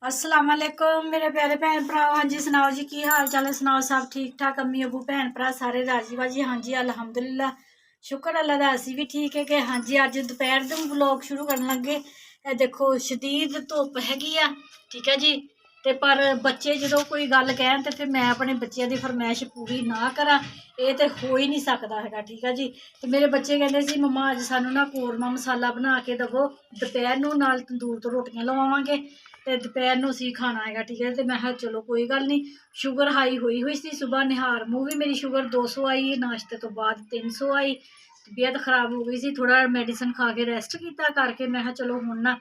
अस्सलाम वालेकुम मेरे प्यारे भैन भरा। हाँ जी सुनाओ जी की हाल चाल है, सुनाओ सब ठीक ठाक, अम्मी अबू भैन भरा सारे राजी बाजी। हाँ जी अलहमदुलिल्लाह, शुक्र अल्लाह दा असी भी ठीक है कि हाँ जी अज दोपहर दे व्लॉग शुरू करन लगे। देखो शदीद धुप हैगी आ, ठीक है जी। ते पर बच्चे जो कोई गल कहन तो फिर मैं अपने बच्चों की फरमाइश पूरी ना करा, ये तो हो ही नहीं सकता है, ठीक है जी। तो मेरे बच्चे कहते सी मम्मा अज सानू ना कौरमा मसाला बना के दवो, दोपहर नूं नाल तंदूर तो रोटियां लवावांगे ते दोपहर नूं असीं खाना है, ठीक है। तो मैं कहा चलो कोई गल नहीं, शुगर हाई हुई सी सुबह, निहार मूँह भी मेरी शुगर 200 आई, नाश्ते तो बाद 300 आई, तबीयत खराब हो गई सी, थोड़ा मेडिसिन खा के रेस्ट किया करके मैं चलो हुण ना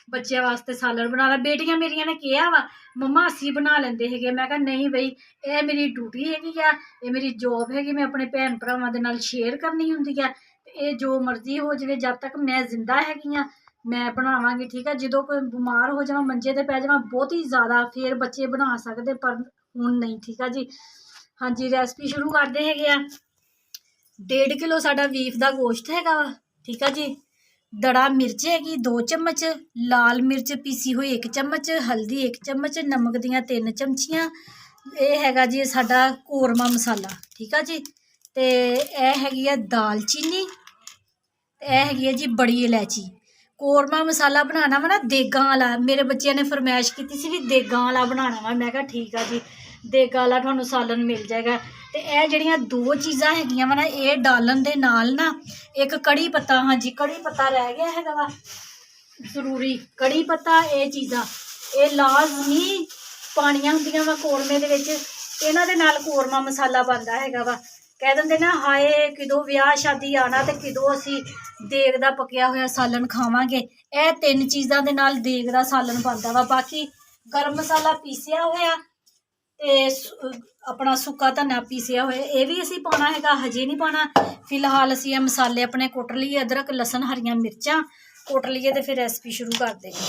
बच्चों वास्ते सालन बना ला। बेटियां मेरिया ने कहा वा मम्मा असी बना लेंदे हैगे, मैं कहा नहीं बई ये मेरी ड्यूटी हैगी आ, ये मेरी जॉब हैगी, मैं अपने भैन भरावां दे नाल शेयर करनी हुंदी है, ये जो मर्जी हो जाए जब तक मैं जिंदा हैगी आ मैं बनावांगी, ठीक है। जो कोई बीमार हो जावां मंजे ते पै जावां बहुत ही ज़्यादा फिर बच्चे बना सकते, पर हुण नहीं, ठीक है जी। हाँ जी रेसिपी शुरू करते हैगे आ। 1.5 किलो साडा बीफ का गोश्त हैगा वा, ठीक है जी। दड़ा मिर्च हैगी 2 चम्मच, लाल मिर्च पीसी हुई 1 चम्मच, हल्दी 1 चम्मच, नमक दियां 3 चमचियां, ये हैगा जी साडा कौरमा मसाला, ठीक है जी। तो यह हैगी है दालचीनी, यह हैगी है जी बड़ी इलायची। कौरमा मसाला बनाना वा ना देगां वाला, मेरे बच्चों ने फरमाइश की सी भी देगां वाला बनाना वा, मैं कहा ठीक है जी देगां वाला तुहानूं सालन मिल जाएगा। तो यह जड़ियाँ 2 चीज़ां हैगियां वा ना ये डालन दे नाल ना, एक कड़ी पत्ता, हाँ जी कड़ी पत्ता रह गया हैगा वा जरूरी, कड़ी पत्ता ये चीज़ां ये लाजमी पानियां हुंदियां वा कौरमे दे विच, इन्हां दे नाल कौरमा मसाला बनदा हैगा वा। कह देंगे ना हाय किदों ब्याह शादी आना तो किदों असी देग दा पकिया होया सालन खावांगे, यह 3 चीज़ां दे नाल देग दा सालन बनदा वा। बाकी गर्म मसाला पीसिया होया ते अपना सुक्का धनिया पीसिया होया ये भी असी पाना हैगा, हजे नहीं पाना फिलहाल असी ये मसाले अपने कुट लीए, अदरक लसन हरियां मिर्चां कुट लीए ते फिर रेसिपी शुरू करते हैं।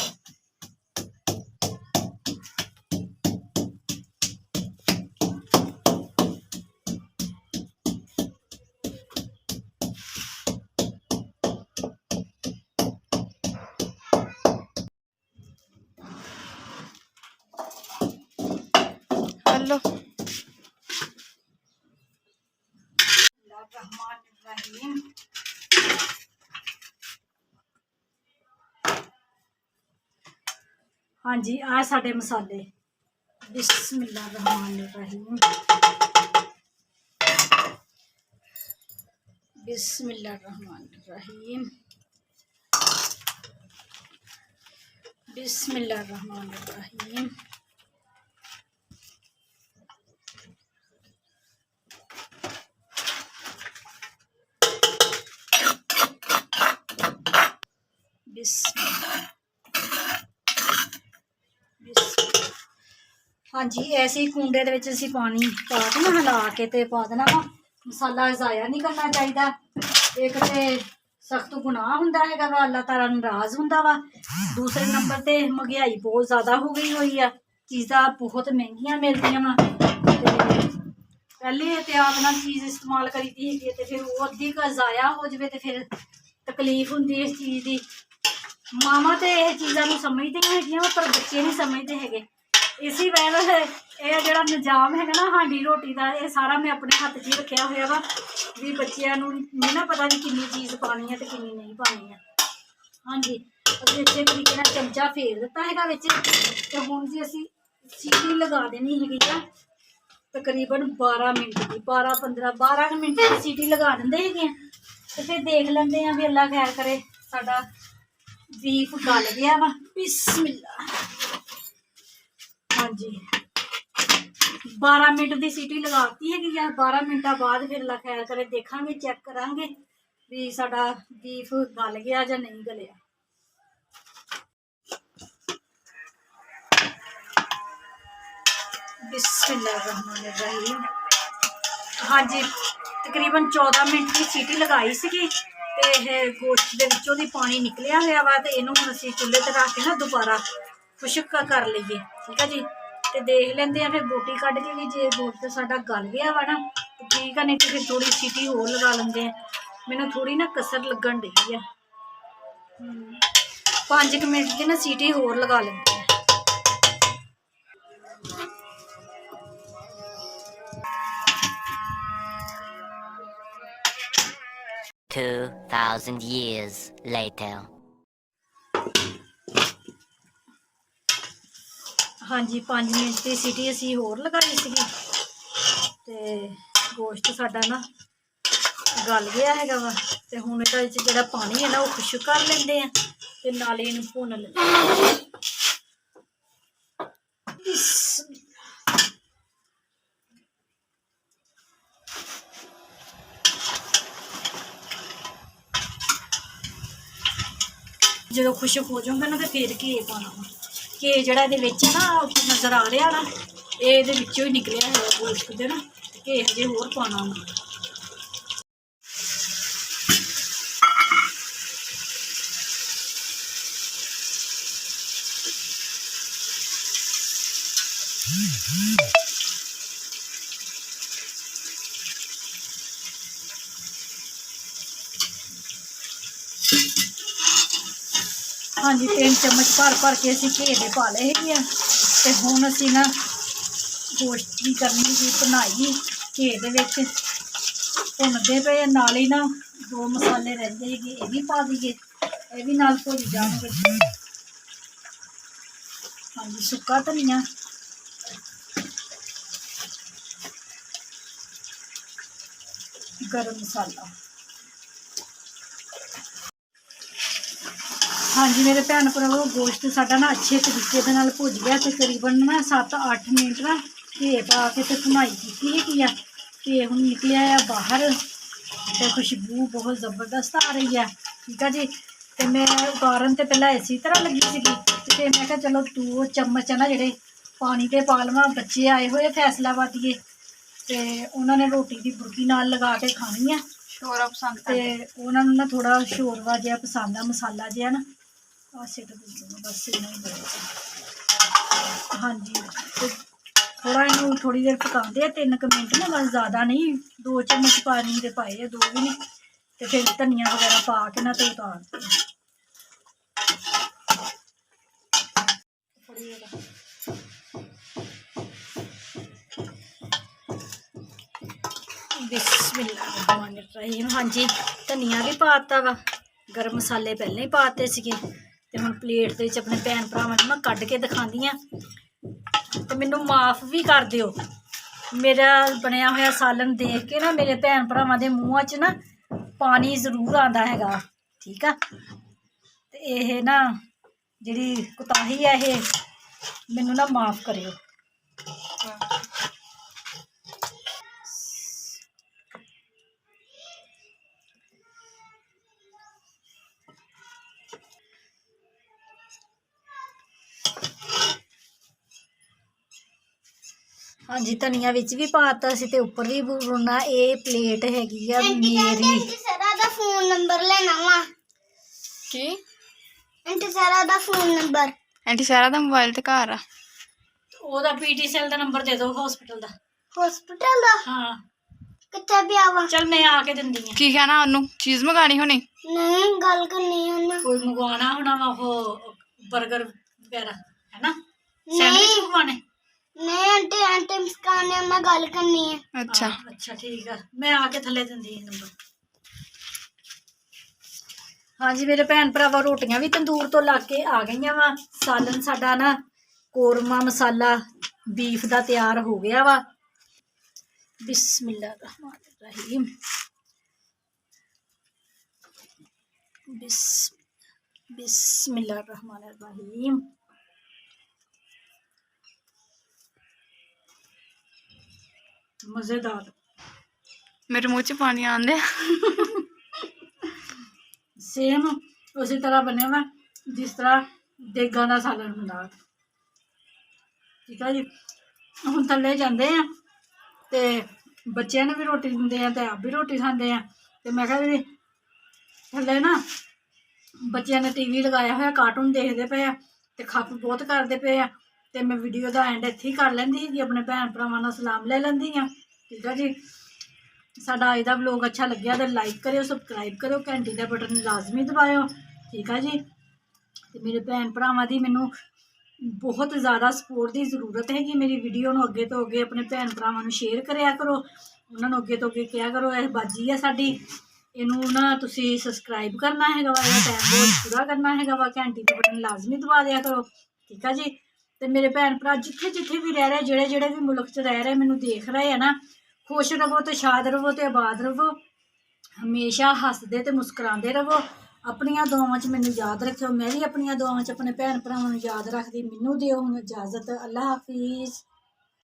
हेलो हाँ जी आ साडे मसाले, बिस्मिल्लाहिर्रहमानिर्रहीम, बिस्मिल्लाहिर्रहमानिर्रहीम, बिस्मिल्लाहिर्रहमानिर्रहीम। हाँ जी ऐसे ही कूंडे दे विच असीं पानी पा के ना हिला के ते पा देना वा, मसाला ज़ाया नहीं करना चाहिए। एक तो सख्त गुनाह हुंदा हैगा वा, अल्लाह ताला नाराज़ हुंदा वा, दूसरे नंबर ते महंगाई बहुत ज़्यादा हो गई हुई है, चीज़ां बहुत महंगियां मिलदियां वा, पहले एहतियात नाल चीज़ इस्तेमाल करी दी है तो फिर वो अद्धी का ज़ाया हो जाए तो फिर तकलीफ हुंदी इस चीज़ की। मावां तो यह चीज़ों समझदियां हैगियां पर बच्चे नहीं समझते हैगे, इसी वजह यह जो निजाम है ना हांडी रोटी का ये सारा मैं अपने हत्थ च रखा हुआ वा भी बच्चों नहीं ना पता भी कितनी चीज़ पानी है तो कितनी नहीं पानी है। हाँ जी अच्छे तरीके चमचा फेर दिता है तो हुण जी असी सीटी लगा देनी है तकरीबन 12 मिनट की, 12 मिनट की सीटी लगा देंगे है तो फिर देख लेंगे हैं भी अल्लाह खैर करे साडा बीफ गल गया वा। बिस्मिल्लाह हाँ जी 12 मिनट की सीटी लगाती है कि 12 मिनटा बाद फिर अल्लाह खैर करे देखांगे चेक करांगे भी साडा बीफ गल गया या नहीं गलिया। बिस्मिल्लाहिर्रहमानिर्रहीम हाँ जी तकरीबन 14 मिनट की सीटी लगाई सी ते गोश्त के विचों दी पानी निकलिया हुआ वा ते इनू हुण असीं चुल्हे ते रख के ना दोबारा खुश्क कर लीए, ठीक है जी। तो देख लेंगे हैं फिर बोटी कढ़ के भी जे गोश्त साडा गल गया वा ना तो ठीक है, नहीं तो फिर थोड़ी सीटी होर लगा लेंगे हैं, मैनू थोड़ी ना कसर लगन डी है 5 मिनट की ना सीटी होर लगा लेंगे हैं। 2,000 years later. हाँ जी 5 मिनट की सीटी असी होर लगाई सी ते गोश्त साडा ना गल गया हैगा वा ते हुण इहदे विच जिहड़ा पानी है ना वो खुश्क कर लैंदे आ ते नाले इहनूं भुन लैंदे। ਜਦੋਂ ਖੁਸ਼ਕ ਹੋ ਜਾਊਗਾ ਨਾ ਤੇ ਫਿਰ ਘੀ ਪਾਉਣਾ ਵਾ। ਘੀ ਜਿਹੜਾ ਇਹਦੇ ਵਿੱਚ ਨਾ ਨਜ਼ਰ ਆ ਰਿਹਾ ਨਾ ਇਹ ਇਹਦੇ ਵਿੱਚੋਂ ਹੀ ਨਿਕਲਿਆ ਹੈ ਗੋਸ਼ਤ ਦੇ ਨਾ ਘੀ ਹਜੇ ਹੋਰ ਪਾਉਣਾ ਵਾ। हाँ जी 3 चम्मच भर के असी घी दे पा लए है ते हुण असी ना गोश्त की करनी जी बनाई घी दे विच भुनदे पे नाल ही ना 2 मसाले रहिंदे है ये भी पा दईए ये भी नाल भुज जाणगे। हाँ जी सुक्का धनिया गरम मसाला। हाँ जी मेरे भैन भरावो गोश्त साडा ना अच्छे तरीके दे नाल भुज गया तकरीबन ना 7-8 मिनट ना घी पा के ते भुनाई की है घी हुण निकलिया है बाहर ते खुशबू बहुत ज़बरदस्त आ रही है। ठीक है जी ते मैं उतारन ते पहला इसी तरह लगी सीगी ते मैं कहा चलो 2 चम्मच ना जिहड़े पानी ते पा लवां बच्चे आए हुए फैसलाबादिए ते उन्होंने रोटी की बुरकी नाल लगा के खानी है शोरवा पसंद ते उन्होंने ना थोड़ा शोरवा जिहा पसंद आ मसाला जिहा ना बस इन्ना ही हाँ जी तो थोड़ा इनू थोड़ी देर पकाते हैं 3 मिनट ना बस ज़्यादा नहीं 2 चम्मच पानी के पाए 2 भी नहीं तो फिर धनिया वगैरह पा के ना तो उतारते हैं। बिस्मिल्लाहिर्रहमानिर्रहीम। हाँ जी धनिया भी पाता वा गरम मसाले पहले ही पाते सीगे ते हुण प्लेट दे विच अपने भैन भरावां नूं ना कढ के दिखांदी आ ते मैनूं माफ़ भी कर दिओ मेरा बनया होया सालन देख के ना मेरे भैन भरावां दे मूँहां च ना पानी जरूर आंदा हैगा। ठीक है ते इह ना जिहड़ी कोताही है इह मैनूं ना माफ़ करिओ। हाँ जी धनिया विच भी पाता सी ते उपर भी भुनना। ये प्लेट हैगी आ मेरी सारा दा फोन नंबर लेना वा की आंटी सारा दा फोन नंबर आंटी सारा दा मोबाइल ते घर आ ओदा पीटी सेल दा नंबर दे दो हॉस्पिटल दा। हॉस्पिटल दा हाँ कित्थे पिया वा चल मैं आके दिंदी हां। की कहना ओनू चीज मंगानी होनी नहीं गल करनी है ना कोई मंगवाना होना वा वो बर्गर वगैरह है ना सैंडविच मंगवाने। नहीं आंटी आंटी मुस्कान मैं गल करनी है। अच्छा अच्छा ठीक है मैं आके थले दिंदी हां नंबर। हाँ जी मेरे भैन भरावा रोटियां भी तंदूर तो ला के आ गई वा सालन साडा ना कोरमा मसाला बीफ दा तैयार हो गया वा। बिस्मिल्लाहिर्रहमानिर्रहीम बिस्मिल्लाहिर्रहमानिर्रहीम। मजेदार मेरे मुंह च पानी आंदे सेम उसी तरह बने हुआ जिस तरह देगा का सालन होंदा। ठीक है जी हुण थल्ले जांदे आ ते बच्चों ने भी रोटी दिंदे आ ते आप भी रोटी खांदे आ ते मैं कहा भी थल्ले ना बच्चों ने टीवी लगाया होया कार्टून देखते पे आ ते खप बहुत करते पे आ ते मैं वीडियो का एंड इत्थे ही कर लैंदी ही अपने भैन भरावां नाल सलाम ले लैंदी हाँ। ठीक है जी साडा अज दा व्लॉग अच्छा लग्या तो लाइक करो सबसक्राइब करो घंटी का बटन लाजमी दबाओ। ठीक है जी तो मेरे भैन भरावां दी मैनूं बहुत ज़्यादा सपोर्ट की जरूरत है कि मेरी वीडियो नूं अगे तो अगे अपने भैन भरावां नूं शेयर करया करो उन्होंने अगे तो अगे कहा करो यह बाजी है साडी ਇਹਨੂੰ ਨਾ ਤੁਸੀਂ ਸਬਸਕ੍ਰਾਈਬ ਕਰਨਾ ਹੈਗਾ ਵਾ, ਇਹਦਾ ਟਾਈਮ ਬਹੁਤ ਪੂਰਾ ਕਰਨਾ ਹੈਗਾ ਵਾ, ਘੰਟੀ ਦਾ ਬਟਨ ਲਾਜ਼ਮੀ ਦਬਾ ਦਿਆ ਕਰੋ, ਠੀਕ ਆ ਜੀ। ਤੇ ਮੇਰੇ ਭੈਣ ਭਰਾ ਜਿੱਥੇ ਜਿੱਥੇ ਵੀ ਰਹਿ ਰਹੇ, ਜਿਹੜੇ ਜਿਹੜੇ ਵੀ ਮੁਲਕ 'ਚ ਰਹਿ ਰਹੇ, ਮੈਨੂੰ ਦੇਖ ਰਹੇ ਆ ਨਾ, ਖੁਸ਼ ਰਵੋ ਤੇ ਸ਼ਾਦ ਰਵੋ ਤੇ ਆਬਾਦ ਰਵੋ, ਹਮੇਸ਼ਾ ਹੱਸਦੇ ਤੇ ਮੁਸਕਰਾਉਂਦੇ ਰਵੋ। ਆਪਣੀਆਂ ਦੁਆਵਾਂ 'ਚ ਮੈਨੂੰ ਯਾਦ ਰੱਖਿਓ, ਮੈਂ ਵੀ ਆਪਣੀਆਂ ਦੁਆਵਾਂ 'ਚ ਆਪਣੇ ਭੈਣ ਭਰਾਵਾਂ ਨੂੰ ਯਾਦ ਰੱਖਦੀ। ਮੈਨੂੰ ਦਿਓ ਹੁਣ ਇਜਾਜ਼ਤ। ਅੱਲਾ ਹਾਫਿਜ਼।